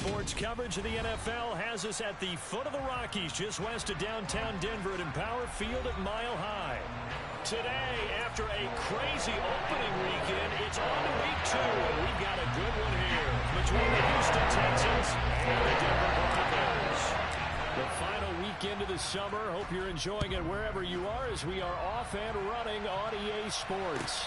Sports coverage of the NFL has us at the foot of the Rockies, just west of downtown Denver at Empower Field at Mile High. Today, after a crazy opening weekend, it's on to week 2, and we've got a good one here between the Houston Texans and the Denver Broncos. The final weekend of the summer. Hope you're enjoying it wherever you are as we are off and running on EA Sports.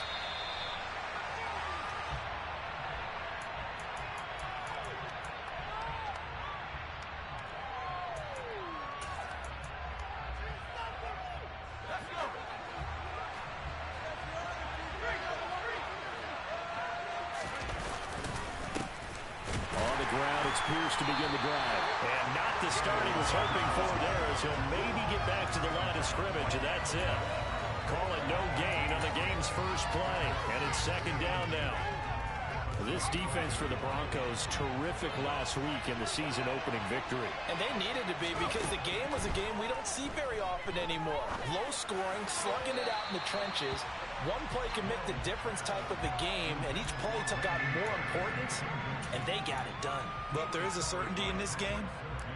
Pierce to begin the drive. And not the start he was hoping for there, as he'll maybe get back to the line of scrimmage, and that's it. Call it no gain on the game's first play, and it's second down now. This defense for the Broncos, terrific last week in the season opening victory. And they needed to be, because the game was a game we don't see very often anymore. Low scoring, slugging it out in the trenches. One play can make the difference type of a game, and each play took on more importance, and they got it done. But there is a certainty in this game.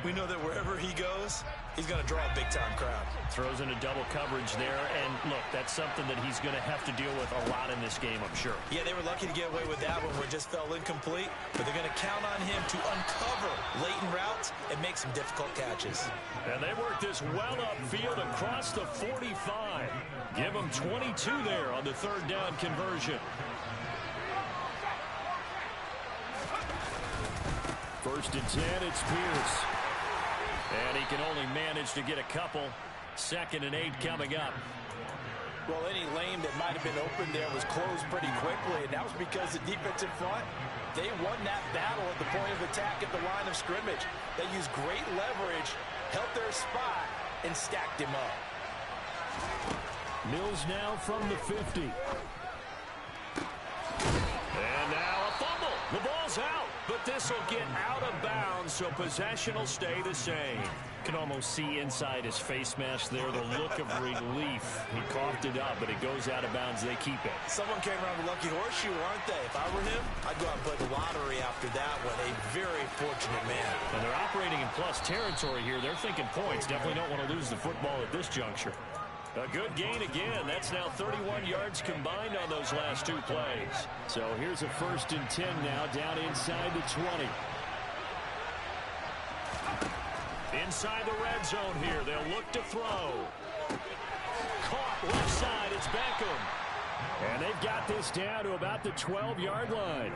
We know that wherever he goes, he's going to draw a big-time crowd. Throws into double coverage there, and look, that's something that he's going to have to deal with a lot in this game, I'm sure. Yeah, they were lucky to get away with that one where it just fell incomplete, but they're going to count on him to uncover latent routes and make some difficult catches. And they work this well upfield across the 45. Give them 22 there on the third down conversion. First and 10, it's Pierce. And he can only manage to get a couple. Second and 8 coming up. Well, any lane that might have been open there was closed pretty quickly, and that was because the defense in front, they won that battle at the point of attack at the line of scrimmage. They used great leverage, held their spot, and stacked him up. Mills now from the 50. And now a fumble. The ball's out, but this will get out of bounds, so possession will stay the same. Can almost see inside his face mask there the look of relief. He coughed it up, but it goes out of bounds. They keep it. Someone came around with lucky horseshoe, aren't they? If I were him, I'd go out and play the lottery after that one. A very fortunate man. And they're operating in plus territory here. They're thinking points. Definitely don't want to lose the football at this juncture. A good gain again. That's now 31 yards combined on those last 2 plays. So here's a first and 10 now, down inside the 20. Inside the red zone here. They'll look to throw. Caught left side. It's Beckham. And they've got this down to about the 12-yard line.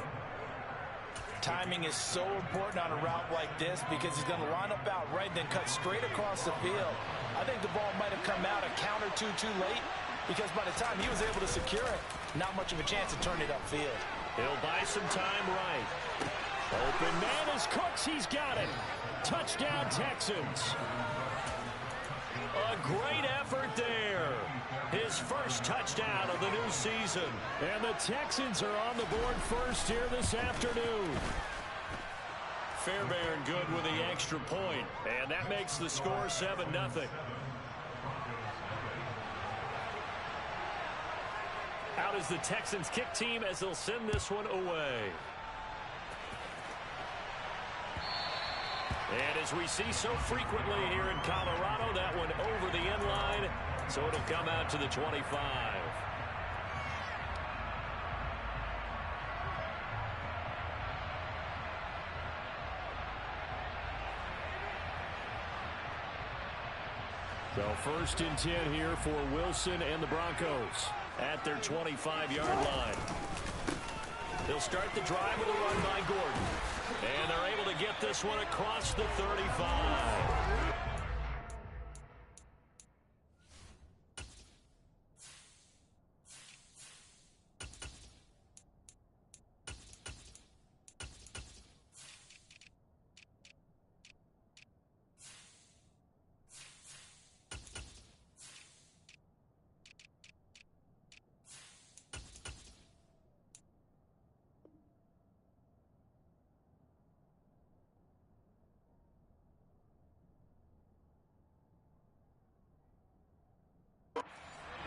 Timing is so important on a route like this, because he's going to line up out right, then cut straight across the field. I think the ball might have come out a count or two too late, because by the time he was able to secure it, not much of a chance to turn it upfield. He'll buy some time right. Open man is Cooks. He's got it. Touchdown, Texans. A great effort there. His first touchdown of the new season. And the Texans are on the board first here this afternoon. Fairbairn good with the extra point. And that makes the score 7-0. Out is the Texans kick team as they'll send this one away. And as we see so frequently here in Colorado, that one over the end line, so it'll come out to the 25. So first and 10 here for Wilson and the Broncos at their 25-yard line. They'll start the drive with a run by Gordon. And they're able to get this one across the 35.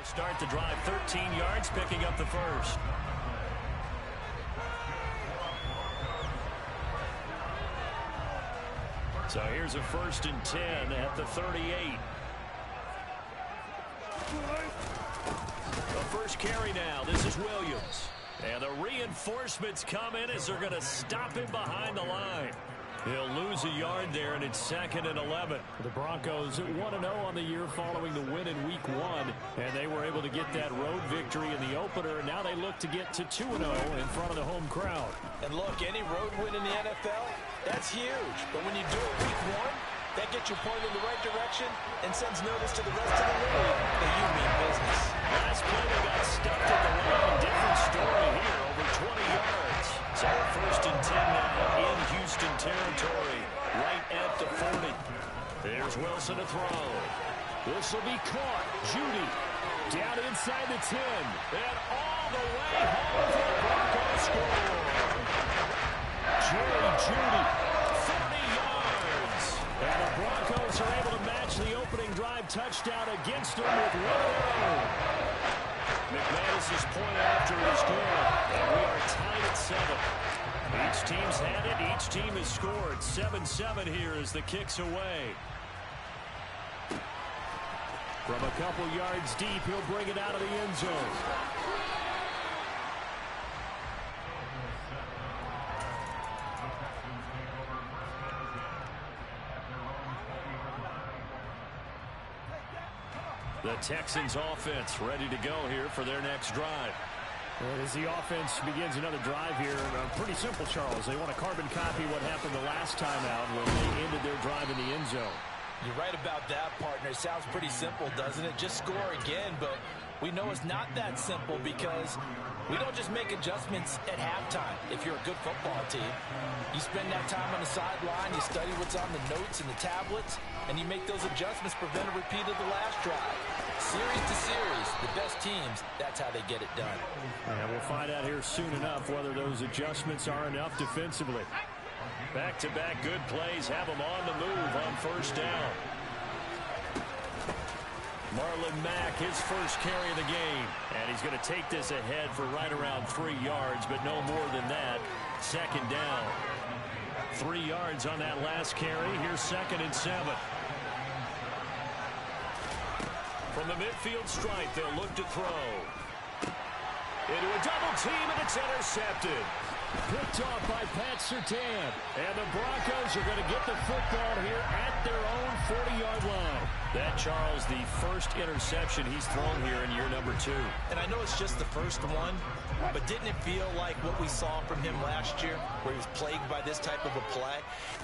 Start the drive 13 yards, picking up the first. So here's a 1st and 10 at the 38. The first carry now. This is Williams. And the reinforcements come in as they're going to stop him behind the line. He'll lose a yard there, and it's 2nd and 11. The Broncos 1-0 on the year following the win in Week 1, and they were able to get that road victory in the opener, and now they look to get to 2-0 in front of the home crowd. And look, any road win in the NFL, that's huge. But when you do it Week 1, that gets you pointed in the right direction and sends notice to the rest of the league that you mean business. Last play, they got stuffed at the line. Different story here, over 20 yards. So 1st and 10 now in Houston territory, right at the 40. There's Wilson to throw. This will be caught. Judy down inside the 10. And all the way home for the Broncos score. Jerry Judy, 30 yards. And the Broncos are able to match the opening drive touchdown against them with one of their own. McManus's point after it is good, and we are tied at 7. Each team's had it. Each team has scored. 7-7 here as the kick's away. From a couple yards deep, he'll bring it out of the end zone. The Texans offense ready to go here for their next drive. Well, as the offense begins another drive here, pretty simple, Charles. They want to carbon copy what happened the last time out when they ended their drive in the end zone. You're right about that, partner. It sounds pretty simple, doesn't it? Just score again, but we know it's not that simple because we don't just make adjustments at halftime if you're a good football team. You spend that time on the sideline, you study what's on the notes and the tablets, and you make those adjustments, prevent a repeat of the last drive. Series to series, the best teams, that's how they get it done. And we'll find out here soon enough whether those adjustments are enough defensively. Back-to-back good plays have them on the move on 1st down. Marlon Mack, his first carry of the game. And he's going to take this ahead for right around 3 yards, but no more than that. 2nd down. 3 yards on that last carry. Here's 2nd and 7. From the midfield stripe, they'll look to throw. Into a double team, and it's intercepted. Picked off by Pat Surtain. And the Broncos are going to get the football here at their own 40-yard line. That, Charles, the first interception he's thrown here in year number 2. And I know it's just the first one, but didn't it feel like what we saw from him last year, where he was plagued by this type of a play?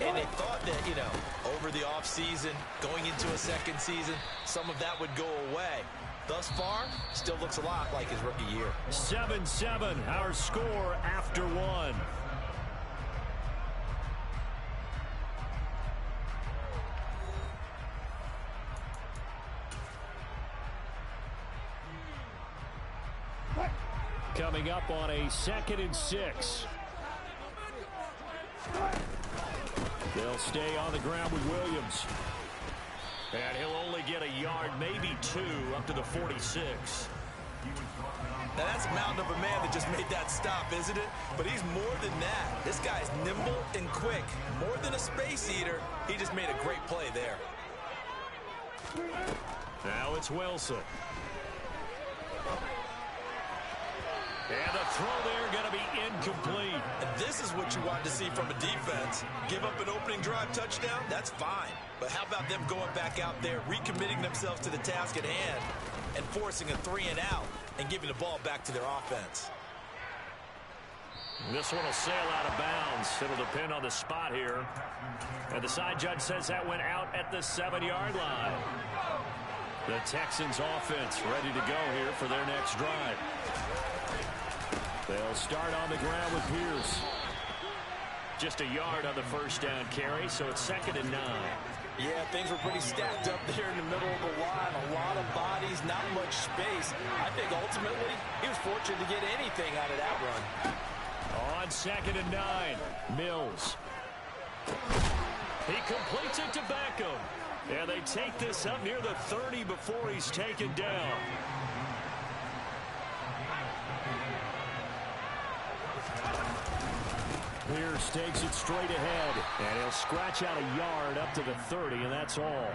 And they thought that, you know, over the offseason, going into a second season, some of that would go away. Thus far, still looks a lot like his rookie year. 7-7, our score after 1. Coming up on a 2nd and 6. They'll stay on the ground with Williams. And he'll only get a yard, maybe 2, up to the 46. Now that's a mountain of a man that just made that stop, isn't it? But he's more than that. This guy's nimble and quick. More than a space eater, he just made a great play there. Now it's Wilson. And the throw there going to be incomplete. And this is what you want to see from a defense. Give up an opening drive touchdown, that's fine. But how about them going back out there, recommitting themselves to the task at hand, and forcing a 3 and out, and giving the ball back to their offense. This one will sail out of bounds. It'll depend on the spot here. And the side judge says that went out at the 7-yard line. The Texans offense ready to go here for their next drive. They'll start on the ground with Pierce. Just a yard on the 1st down carry, so it's 2nd and 9. Yeah, things were pretty stacked up there in the middle of the line. A lot of bodies, not much space. I think ultimately he was fortunate to get anything out of that run. On 2nd and 9, Mills. He completes it to Beckham. And they take this up near the 30 before he's taken down. Pierce takes it straight ahead, and he'll scratch out a yard up to the 30, and that's all.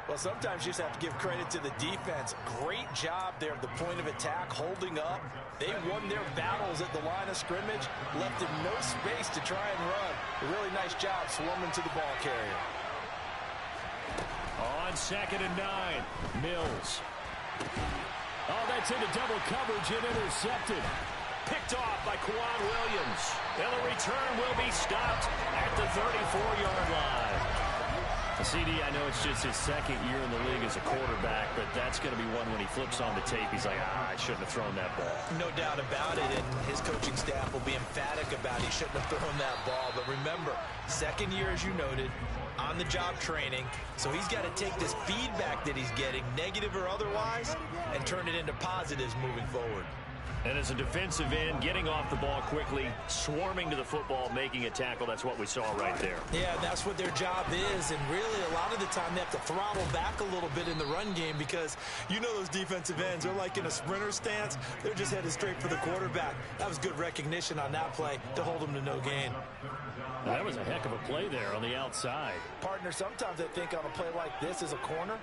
Well, sometimes you just have to give credit to the defense. Great job there at the point of attack, holding up. They won their battles at the line of scrimmage, left them no space to try and run. A really nice job swarming to the ball carrier. On 2nd and 9, Mills. Oh, that's into double coverage and intercepted. Picked off by Quan Williams. And the return will be stopped at the 34-yard line. CD, I know it's just his second year in the league as a quarterback, but that's going to be one when he flips on the tape. He's like, I shouldn't have thrown that ball. No doubt about it, and his coaching staff will be emphatic about he shouldn't have thrown that ball. But remember, second year, as you noted, on-the-job training, so he's got to take this feedback that he's getting, negative or otherwise, and turn it into positives moving forward. And as a defensive end, getting off the ball quickly, swarming to the football, making a tackle, that's what we saw right there. Yeah, that's what their job is, and really a lot of the time they have to throttle back a little bit in the run game because you know those defensive ends are like in a sprinter stance. They're just headed straight for the quarterback. That was good recognition on that play to hold them to no gain. That was a heck of a play there on the outside. Partner, sometimes I think on a play like this as a corner,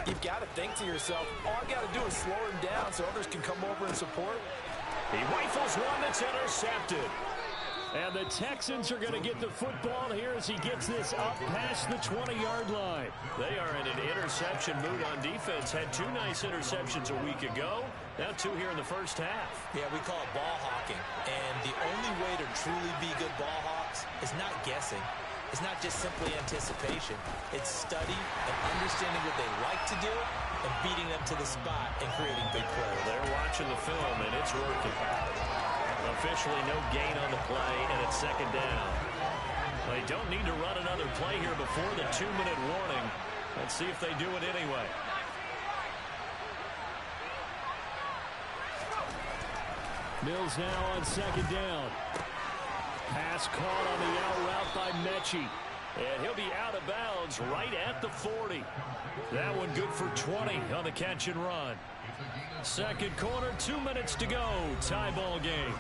you've got to think to yourself, all I got to do is slow him down so others can come over and support. He rifles one that's intercepted. And the Texans are going to get the football here as he gets this up past the 20-yard line. They are in an interception mood on defense. Had 2 nice interceptions a week ago. Now 2 here in the first half. Yeah, we call it ball hawking. And the only way to truly be good ball hawks is not guessing. It's not just simply anticipation. It's study and understanding what they like to do and beating them to the spot and creating big plays. They're watching the film, and it's working. Officially no gain on the play, and it's 2nd down. They don't need to run another play here before the 2-minute warning. Let's see if they do it anyway. Mills now on 2nd down. Pass caught on the out route by Mechie. And he'll be out of bounds right at the 40. That one good for 20 on the catch and run. Second quarter, 2 minutes to go. Tie ball game.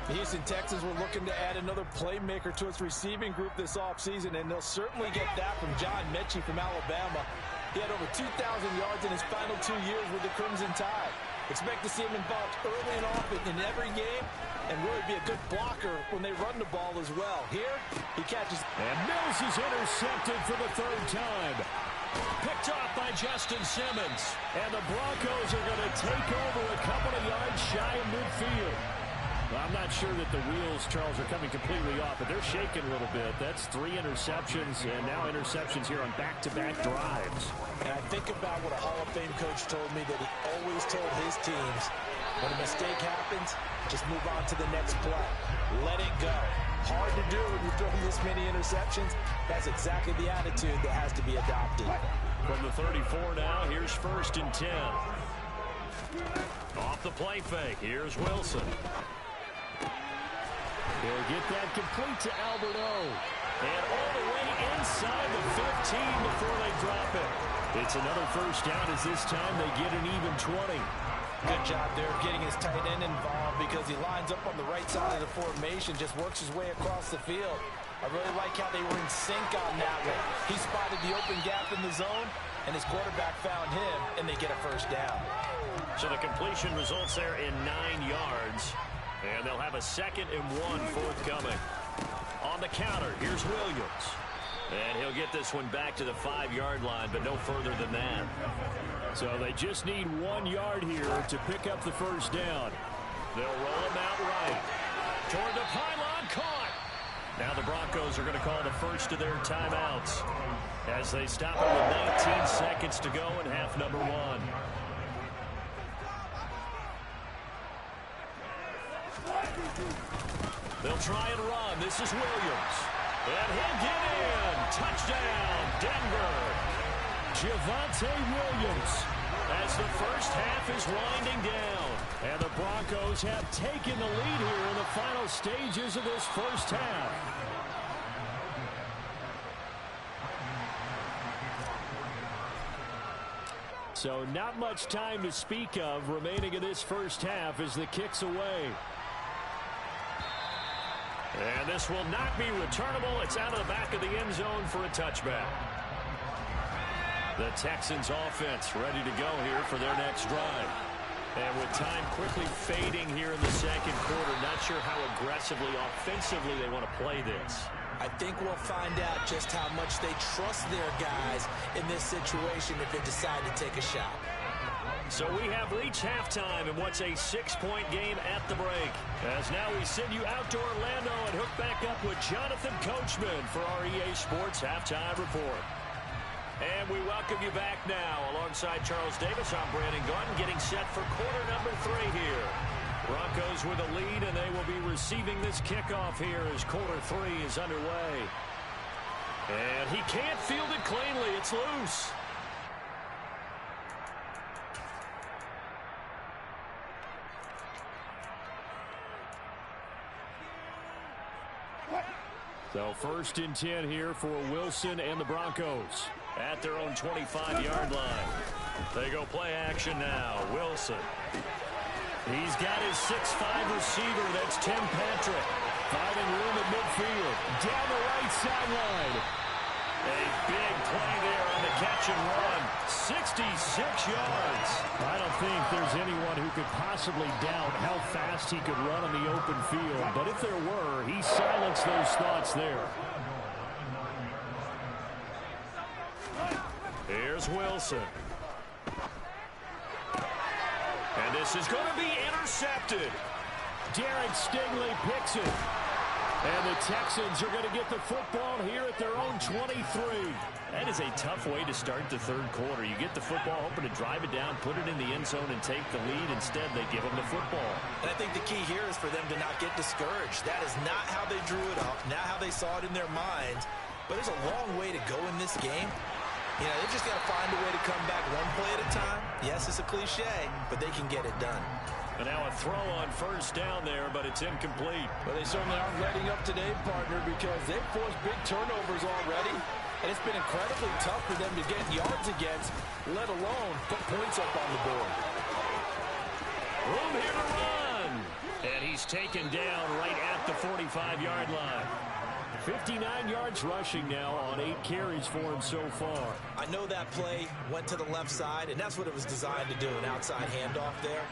The Houston Texans were looking to add another playmaker to its receiving group this offseason, and they'll certainly get that from John Mechie from Alabama. He had over 2,000 yards in his final 2 years with the Crimson Tide. Expect to see him involved early and often in every game and really be a good blocker when they run the ball as well. Here, he catches. And Mills is intercepted for the 3rd time. Picked off by Justin Simmons. And the Broncos are going to take over a couple of yards shy of midfield. Well, I'm not sure that the wheels, Charles, are coming completely off, but they're shaking a little bit. That's 3 interceptions, and now interceptions here on back-to-back drives. And I think about what a Hall of Fame coach told me that he always told his teams, when a mistake happens, just move on to the next play. Let it go. Hard to do when you're throwing this many interceptions. That's exactly the attitude that has to be adopted. From the 34 now, here's 1st and 10. Off the play fake, here's Wilson. He'll get that complete to Albert O. And all the way inside the 15 before they drop it. It's another 1st down as this time they get an even 20. Good job there of getting his tight end involved because he lines up on the right side of the formation, just works his way across the field. I really like how they were in sync on that one. He spotted the open gap in the zone, and his quarterback found him, and they get a 1st down. So the completion results there in 9 yards. And they'll have a 2nd and 1 forthcoming. On the counter, here's Williams. And he'll get this one back to the 5-yard line, but no further than that. So they just need 1 yard here to pick up the 1st down. They'll roll him out right. Toward the pylon, caught. Now the Broncos are going to call the first of their timeouts as they stop it with 19 seconds to go in half number 1. They'll try and run. This is Williams. And he'll get in. Touchdown, Denver. Javonte Williams as the first half is winding down. And the Broncos have taken the lead here in the final stages of this first half. So not much time to speak of remaining in this first half as the kick's away. And this will not be returnable. It's out of the back of the end zone for a touchback. The Texans offense ready to go here for their next drive. And with time quickly fading here in the second quarter, not sure how aggressively, offensively they want to play this. I think we'll find out just how much they trust their guys in this situation if they decide to take a shot. So we have reached halftime in what's a 6-point game at the break. As now we send you out to Orlando and hook back up with Jonathan Coachman for our EA Sports Halftime Report. And we welcome you back now. Alongside Charles Davis, I'm Brandon Gunn, getting set for quarter number 3 here. Broncos with a lead, and they will be receiving this kickoff here as quarter 3 is underway. And he can't field it cleanly. It's loose. So first and 10 here for Wilson and the Broncos at their own 25-yard line. They go play action now. Wilson. He's got his 6'5" receiver. That's Tim Patrick. Finding room at midfield. Down the right sideline. A big play there on the catch and run. 66 yards. I don't think there's anyone who could possibly doubt how fast he could run on the open field. But if there were, he silenced those thoughts there. Here's Wilson. And this is going to be intercepted. Derek Stingley picks it. And the Texans are going to get the football here at their own 23. That is a tough way to start the third quarter. You get the football, hoping to drive it down, put it in the end zone, and take the lead. Instead, they give them the football. And I think the key here is for them to not get discouraged. That is not how they drew it up, not how they saw it in their minds. But there's a long way to go in this game. You know, they just got to find a way to come back one play at a time. Yes, it's a cliche, but they can get it done. And now a throw on first down there, but it's incomplete. Well, they certainly aren't letting up today, partner, because they've forced big turnovers already. And it's been incredibly tough for them to get yards against, let alone put points up on the board. Room here to run. And he's taken down right at the 45-yard line. 59 yards rushing now on 8 carries for him so far. I know that play went to the left side, and that's what it was designed to do, an outside handoff there.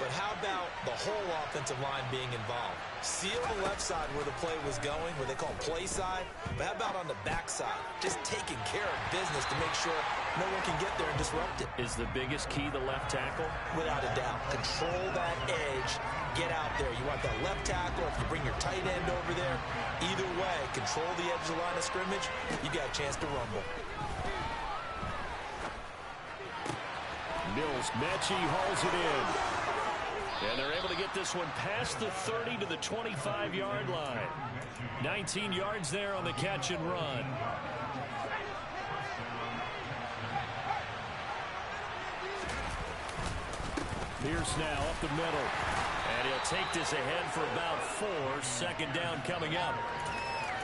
But how about the whole offensive line being involved? Seal the left side where the play was going, what they call play side. But how about on the back side? Just taking care of business to make sure no one can get there and disrupt it. Is the biggest key the left tackle? Without a doubt. Control that edge. Get out there. You want that left tackle. If you bring your tight end over there, either way, control the edge of the line of scrimmage, you got a chance to rumble. Mills Mechie hauls it in. And they're able to get this one past the 30 to the 25-yard line. 19 yards there on the catch and run. Pierce now up the middle. And he'll take this ahead for about 4. Second down coming up.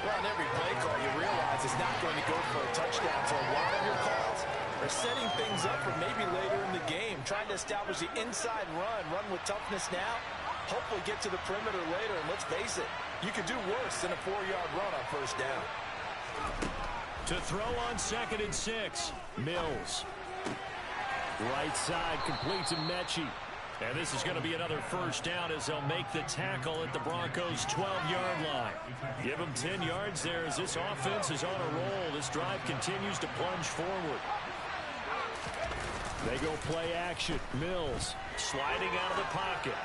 Well, on every play call, you realize it's not going to go for a touchdown. So a lot of your calls are setting things up for maybe later in the game, trying to establish the inside run with toughness now, hopefully get to the perimeter later. And let's face it, you could do worse than a 4-yard run on first down. To throw on 2nd and 6, Mills. Right side completes to Mechie. And this is going to be another first down as they'll make the tackle at the Broncos' 12-yard line. Give them 10 yards there as this offense is on a roll. This drive continues to plunge forward. They go play action. Mills sliding out of the pocket.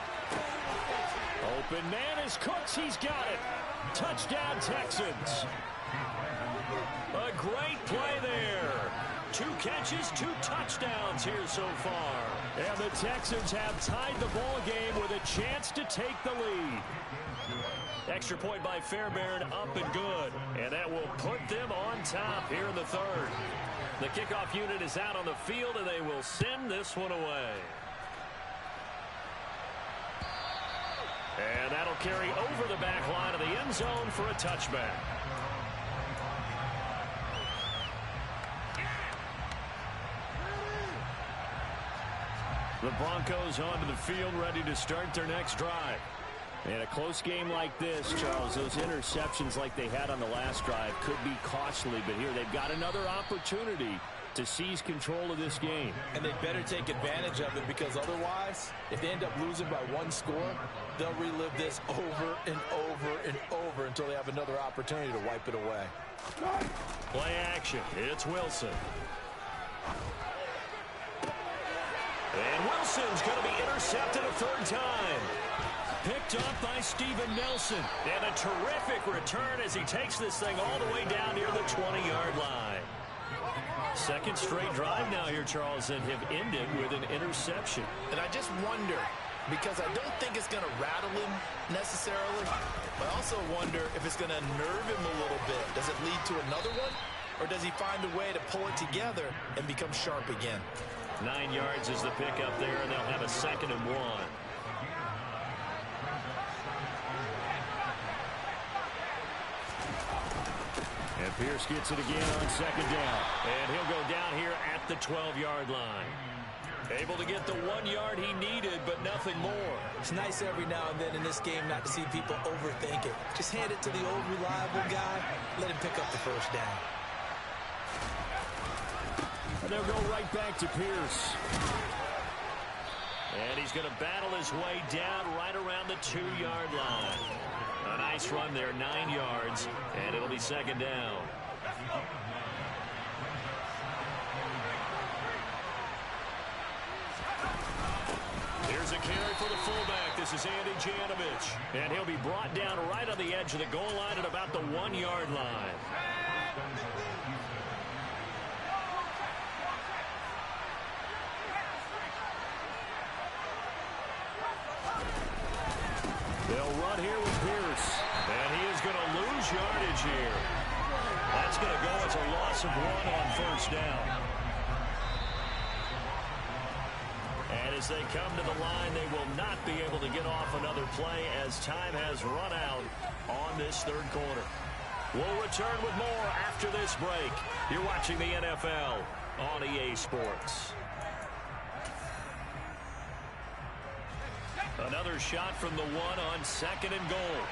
Open man is Cooks. He's got it. Touchdown, Texans. A great play there. 2 catches, 2 touchdowns here so far. And the Texans have tied the ball game with a chance to take the lead. Extra point by Fairbairn, up and good. And that will put them on top here in the third. The kickoff unit is out on the field, and they will send this one away. And that'll carry over the back line of the end zone for a touchback. The Broncos onto the field, ready to start their next drive. In a close game like this, Charles, those interceptions like they had on the last drive could be costly, but here they've got another opportunity to seize control of this game. And they better take advantage of it, because otherwise, if they end up losing by one score, they'll relive this over and over and over until they have another opportunity to wipe it away. Play action. It's Wilson. And Wilson's going to be intercepted a third time. Picked up by Steven Nelson. And a terrific return as he takes this thing all the way down near the 20-yard line. Second straight drive now here, Charles, and have ended with an interception. And I just wonder, because I don't think it's going to rattle him necessarily, but I also wonder if it's going to nerve him a little bit. Does it lead to another one? Or does he find a way to pull it together and become sharp again? 9 yards is the pickup there, and they'll have a 2nd and 1. And Pierce gets it again on 2nd down. And he'll go down here at the 12-yard line. Able to get the 1 yard he needed, but nothing more. It's nice every now and then in this game not to see people overthink it. Just hand it to the old reliable guy. Let him pick up the first down. And they'll go right back to Pierce. And he's going to battle his way down right around the 2-yard line. A nice run there, 9 yards, and it'll be 2nd down. Here's a carry for the fullback. This is Andy Janovich. And he'll be brought down right on the edge of the goal line at about the 1-yard line. They'll run here with Pierce. And he is going to lose yardage here. That's going to go as a loss of 1 on 1st down. And as they come to the line, they will not be able to get off another play as time has run out on this 3rd quarter. We'll return with more after this break. You're watching the NFL on EA Sports. Another shot from the 1 on 2nd and goal.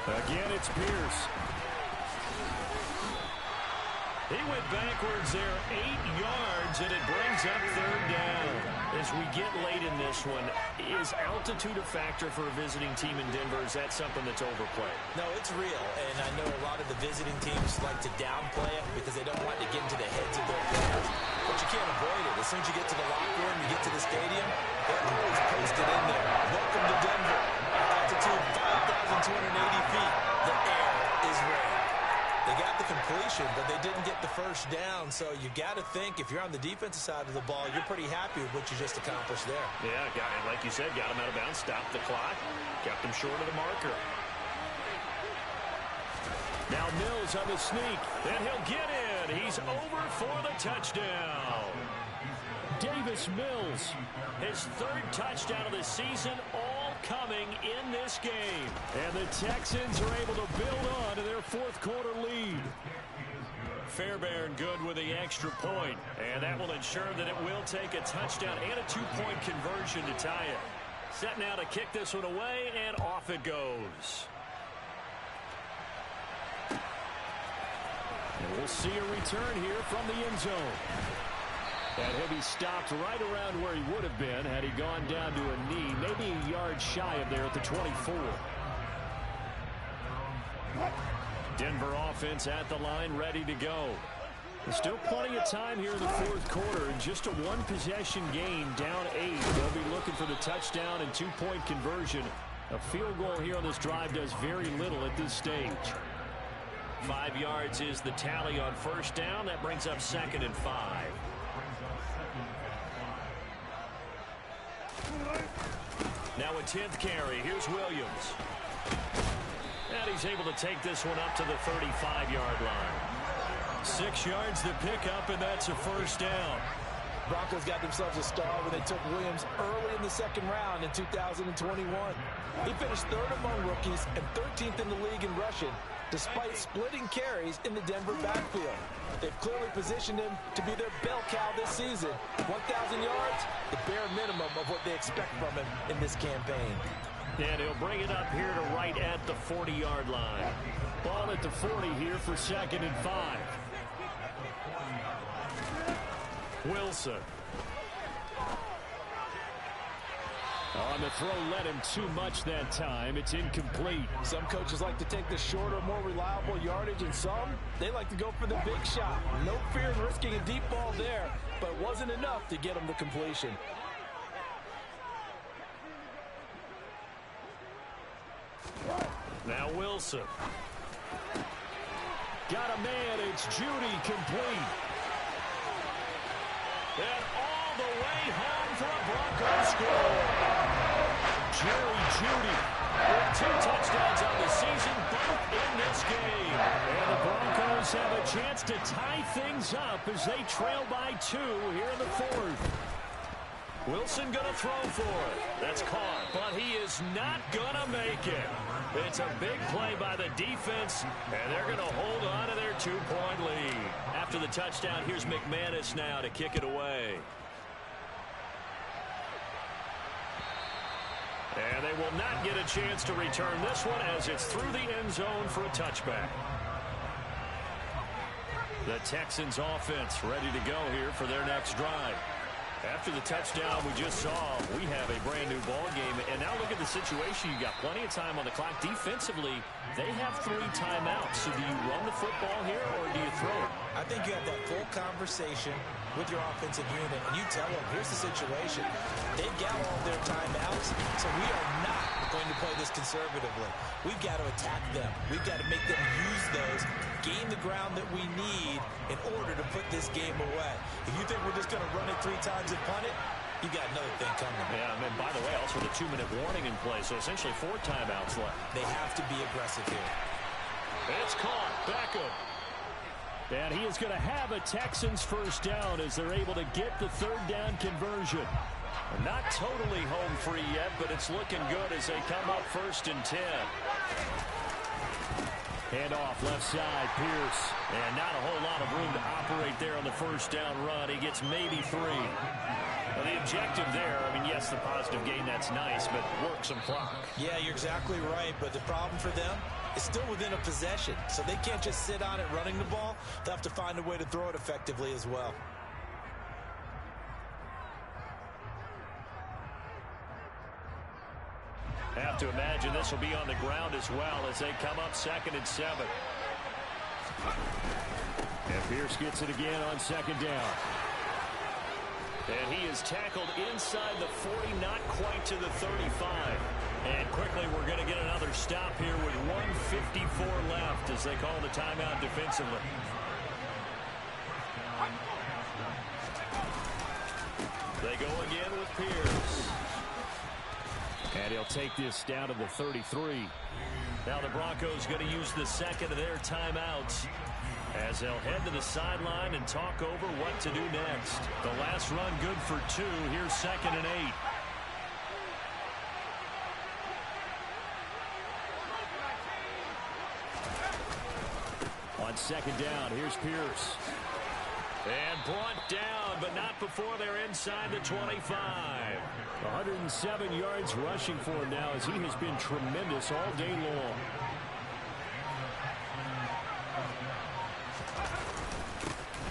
Again, it's Pierce. He went backwards there 8 yards, and it brings up 3rd down. As we get late in this one, is altitude a factor for a visiting team in Denver? Is that something that's overplayed? No, it's real, and I know a lot of the visiting teams like to downplay it because they don't want to get into the heads of their players. But you can't avoid it. As soon as you get to the locker room, you get to the stadium, they're always posted in there. Welcome to Denver. Altitude 5,280 feet. The air is rare. They got the completion, but they didn't get the first down. So you got to think, if you're on the defensive side of the ball, you're pretty happy with what you just accomplished there. Yeah, like you said, got him out of bounds, stopped the clock, kept him short of the marker. Now Mills on the sneak, and he'll get in. He's over for the touchdown. Davis Mills, his 3rd touchdown of the season, all coming in this game. And the Texans are able to build on to their 4th quarter lead. Fairbairn good with the extra point, and that will ensure that it will take a touchdown and a 2-point conversion to tie it. Set now to kick this one away, and off it goes. And we'll see a return here from the end zone. And he'll be stopped right around where he would have been had he gone down to a knee, maybe a yard shy of there at the 24. Denver offense at the line, ready to go. There's still plenty of time here in the 4th quarter. Just a 1-possession game, down 8. They'll be looking for the touchdown and 2-point conversion. A field goal here on this drive does very little at this stage. 5 yards is the tally on 1st down. That brings up 2nd and 5. Now a 10th carry. Here's Williams. And he's able to take this one up to the 35-yard line. 6 yards the pickup, and that's a 1st down. Broncos got themselves a star when they took Williams early in the second round in 2021. He finished third among rookies and 13th in the league in rushing, despite splitting carries in the Denver backfield. They've clearly positioned him to be their bell cow this season. 1,000 yards, the bare minimum of what they expect from him in this campaign. And he'll bring it up here to right at the 40-yard line. Ball at the 40 here for 2nd and 5. Wilson. On the throw, led him too much that time. It's incomplete. Some coaches like to take the shorter, more reliable yardage, and some, they like to go for the big shot. No fear in risking a deep ball there, but it wasn't enough to get him to completion. Now Wilson. Got a man. It's Judy complete. And all the way home for a Broncos score. Jerry Judy with 2 touchdowns on the season, both in this game. And the Broncos have a chance to tie things up as they trail by 2 here in the 4th. Wilson going to throw for it. That's caught, but he is not going to make it. It's a big play by the defense, and they're going to hold on to their 2-point lead. After the touchdown, here's McManus now to kick it away. And they will not get a chance to return this one as it's through the end zone for a touchback. The Texans offense ready to go here for their next drive. After the touchdown we just saw, we have a brand new ball game. And now look at the situation. You got plenty of time on the clock. Defensively, they have 3 timeouts. So do you run the football here or do you throw it? I think you have that full conversation with your offensive unit, and you tell them, here's the situation. They've got all their timeouts, so we are not going to play this conservatively. We've got to attack them. We've got to make them use those, gain the ground that we need in order to put this game away. If you think we're just going to run it 3 times and punt it, you got another thing coming. Yeah, and by the way, also the 2-minute warning in play, so essentially 4 timeouts left. They have to be aggressive here. It's caught. Beckham. And he is going to have a Texans first down as they're able to get the 3rd down conversion. Not totally home free yet, but it's looking good as they come up 1st and 10. Hand off left side, Pierce. And not a whole lot of room to operate there on the 1st down run. He gets maybe 3. Well, the objective there, I mean, yes, the positive gain, that's nice, but work some clock. Yeah, you're exactly right, but the problem for them is still within a possession, so they can't just sit on it running the ball. They'll have to find a way to throw it effectively as well. Have to imagine this will be on the ground as well as they come up 2nd and 7. And Pierce gets it again on 2nd down. And he is tackled inside the 40, not quite to the 35. And quickly we're going to get another stop here with 1:54 left as they call the timeout defensively. They go again with Pierce. And he'll take this down to the 33. Now the Broncos going to use the 2nd of their timeouts as they'll head to the sideline and talk over what to do next. The last run good for 2. Here's 2nd and 8. On 2nd down, here's Pierce. And brought down, but not before they're inside the 25. 107 yards rushing for him now as he has been tremendous all day long.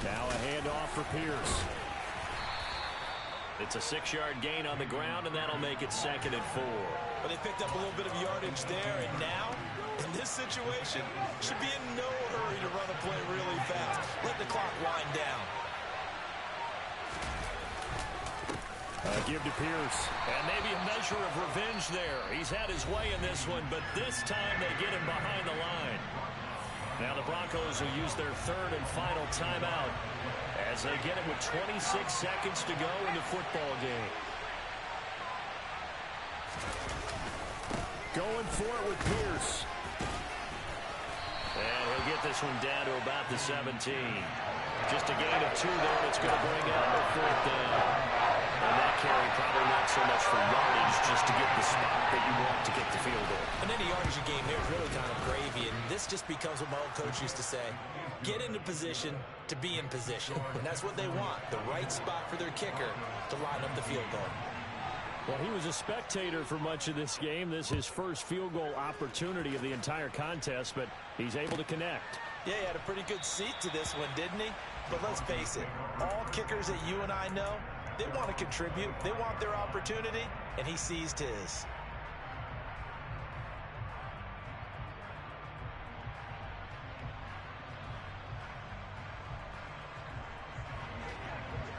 Now a handoff for Pierce. It's a 6-yard gain on the ground, and that'll make it 2nd and 4. But they picked up a little bit of yardage there, and now, in this situation, should be in no hurry to run a play really fast. Let the clock wind down. Give to Pierce. And maybe a measure of revenge there. He's had his way in this one, but this time they get him behind the line. Now the Broncos will use their 3rd and final timeout as they get it with 26 seconds to go in the football game. Going for it with Pierce. And he'll get this one down to about the 17. Just a gain of 2 there. It's going to bring up a 4th down. And that carry probably not so much for yardage, just to get the spot that you want to get the field goal. And any yardage you gain here is really kind of gravy, and this just becomes what my old coach used to say. Get into position to be in position. And that's what they want, the right spot for their kicker to line up the field goal. Well, he was a spectator for much of this game. This is his first field goal opportunity of the entire contest, but he's able to connect. Yeah, he had a pretty good seat to this one, didn't he? But let's face it, all kickers that you and I know, they want to contribute. They want their opportunity, and he seized his.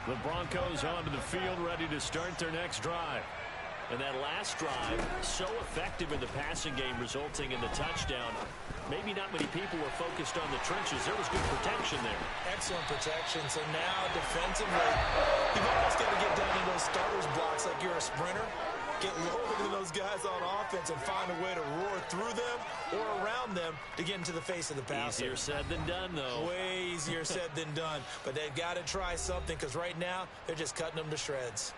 The Broncos onto the field, ready to start their next drive. And that last drive, so effective in the passing game, resulting in the touchdown. Maybe not many people were focused on the trenches. There was good protection there. Excellent protection. So now defensively, you've almost got to get down in those starters blocks like you're a sprinter. Get lower than those guys on offense and find a way to roar through them or around them to get into the face of the passer. Easier said than done, though. Way easier said than done. But they've got to try something, because right now they're just cutting them to shreds.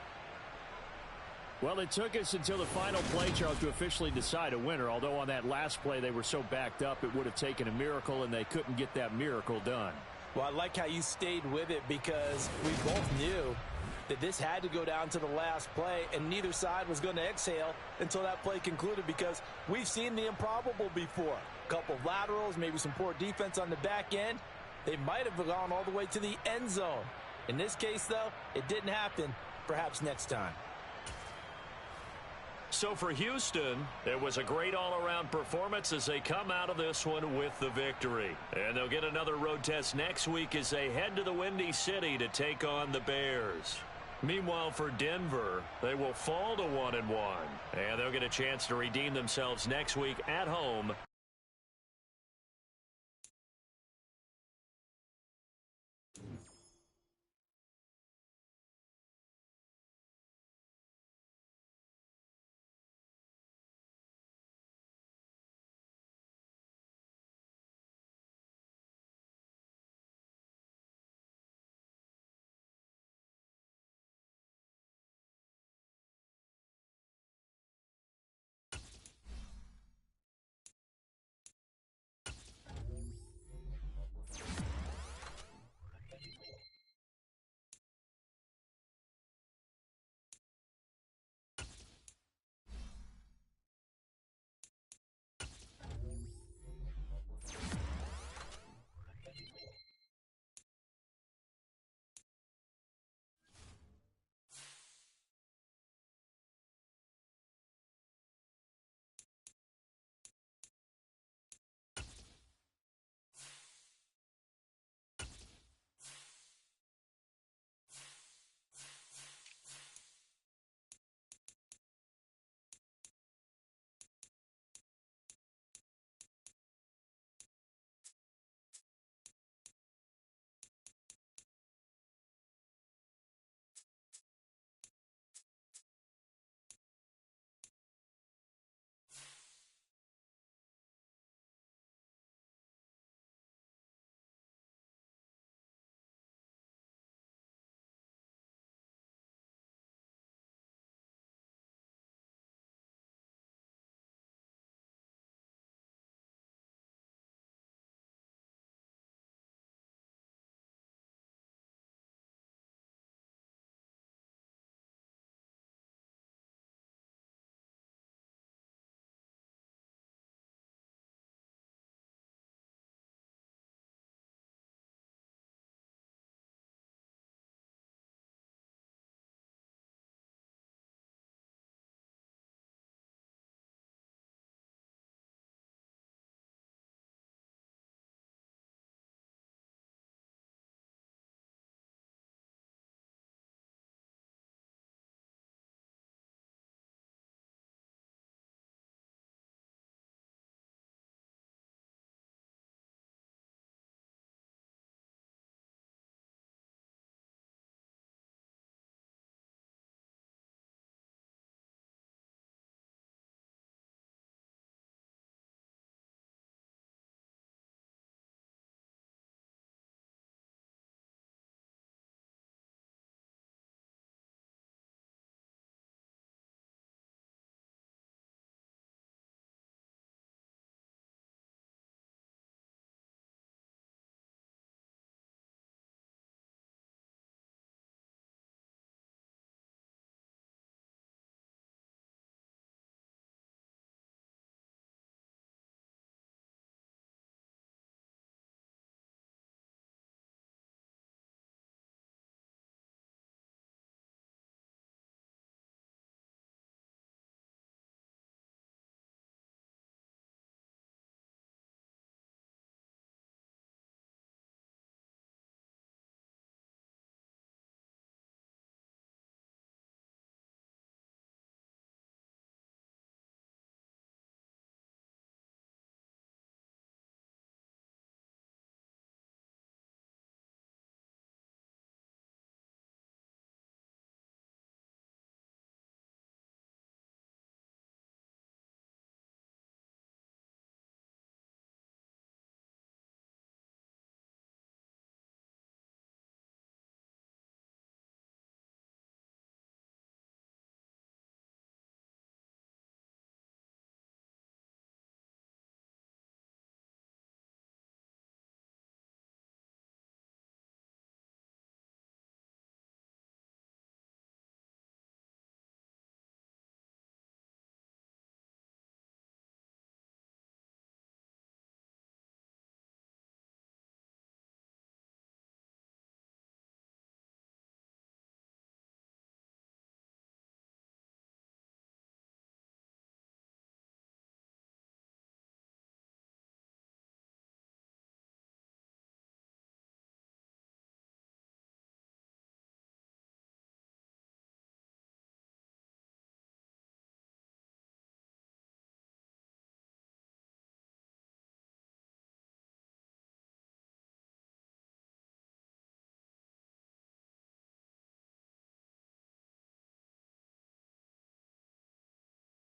Well, it took us until the final play, Charles, to officially decide a winner. Although on that last play they were so backed up, it would have taken a miracle, and they couldn't get that miracle done. Well, I like how you stayed with it, because we both knew that this had to go down to the last play, and neither side was going to exhale until that play concluded, because we've seen the improbable before. A couple of laterals, maybe some poor defense on the back end. They might have gone all the way to the end zone. In this case, though, it didn't happen. Perhaps next time. So for Houston, it was a great all-around performance as they come out of this one with the victory. And they'll get another road test next week as they head to the Windy City to take on the Bears. Meanwhile, for Denver, they will fall to 1-1, and they'll get a chance to redeem themselves next week at home